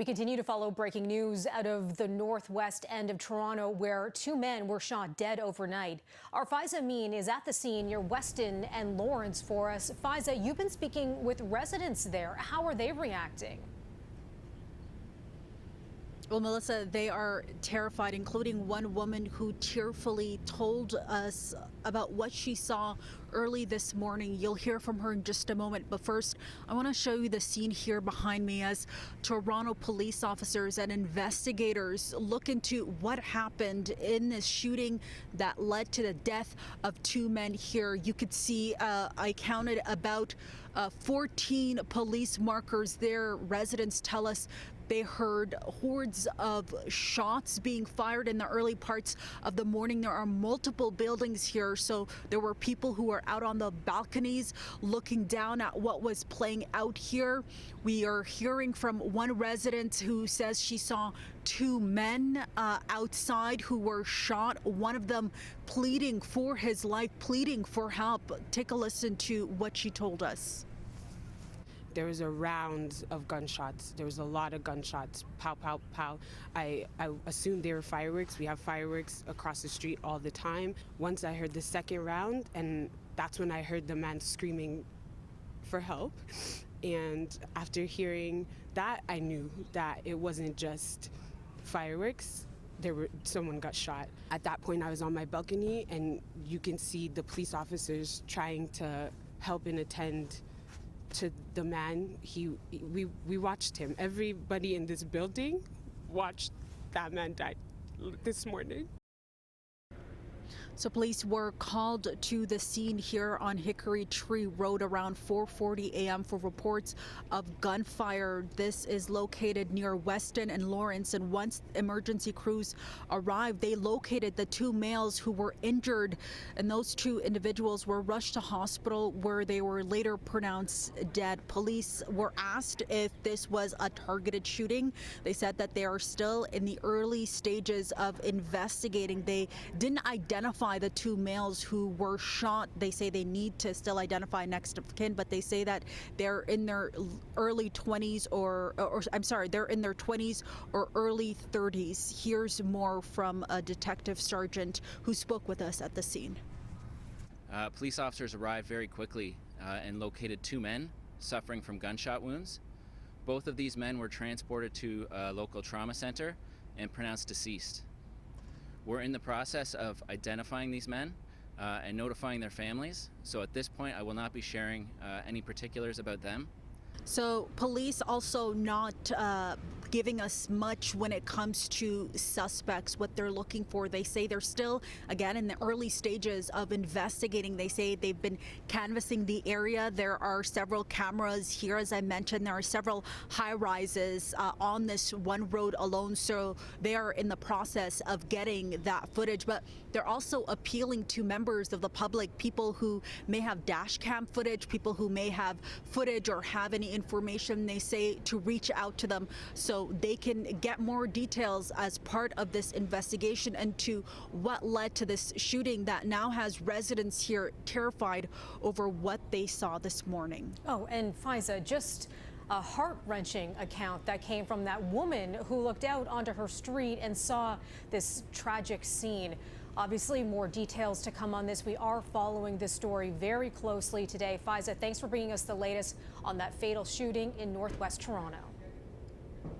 We continue to follow breaking news out of the northwest end of Toronto, where two men were shot dead overnight. Our Faiza Amin is at the scene near Weston and Lawrence for us. Faiza, you've been speaking with residents there. How are they reacting? Well, Melissa, they are terrified, including one woman who tearfully told us about what she saw early this morning. You'll hear from her in just a moment. But first, I want to show you the scene here behind me as Toronto police officers and investigators look into what happened in this shooting that led to the death of two men here. You could see I counted about 14 police markers there. Residents tell us they heard hordes of shots being fired in the early parts of the morning. There are multiple buildings here, so there were people who were out on the balconies looking down at what was playing out here. We are hearing from one resident who says she saw two men outside who were shot, one of them pleading for his life, pleading for help. Take a listen to what she told us. There was a round of gunshots. There was a lot of gunshots. Pow, pow, pow. I assumed they were fireworks. We have fireworks across the street all the time. Once I heard the second round, and that's when I heard the man screaming for help. And after hearing that, I knew that it wasn't just fireworks. Someone got shot. At that point, I was on my balcony, and you can see the police officers trying to help and attend to the man. We watched him. Everybody in this building watched that man die this morning. So police were called to the scene here on Hickory Tree Road around 4:40 a.m. for reports of gunfire. This is located near Weston and Lawrence, and once emergency crews arrived, they located the two males who were injured, and those two individuals were rushed to hospital where they were later pronounced dead. Police were asked if this was a targeted shooting. They said that they are still in the early stages of investigating. They didn't identify the two males who were shot. They say they need to still identify next of kin, but they say that they're in their early 20s or I'm sorry, they're in their 20s or early 30s. Here's more from a detective sergeant who spoke with us at the scene. Police officers arrived very quickly and located two men suffering from gunshot wounds. Both of these men were transported to a local trauma center and pronounced deceased. We're in the process of identifying these men and notifying their families. So at this point, I will not be sharing any particulars about them. So police also not giving us much when it comes to suspects, what they're looking for. They say they're still, again, in the early stages of investigating. They say they've been canvassing the area. There are several cameras here, as I mentioned. There are several high rises on this one road alone. So they are in the process of getting that footage. But they're also appealing to members of the public, people who may have dash cam footage, people who may have footage or have any information. They say to reach out to them so they can get more details as part of this investigation into what led to this shooting that now has residents here terrified over what they saw this morning. Oh, and Faiza, just a heart-wrenching account that came from that woman who looked out onto her street and saw this tragic scene. Obviously, more details to come on this. We are following this story very closely today. Faiza, thanks for bringing us the latest on that fatal shooting in Northwest Toronto.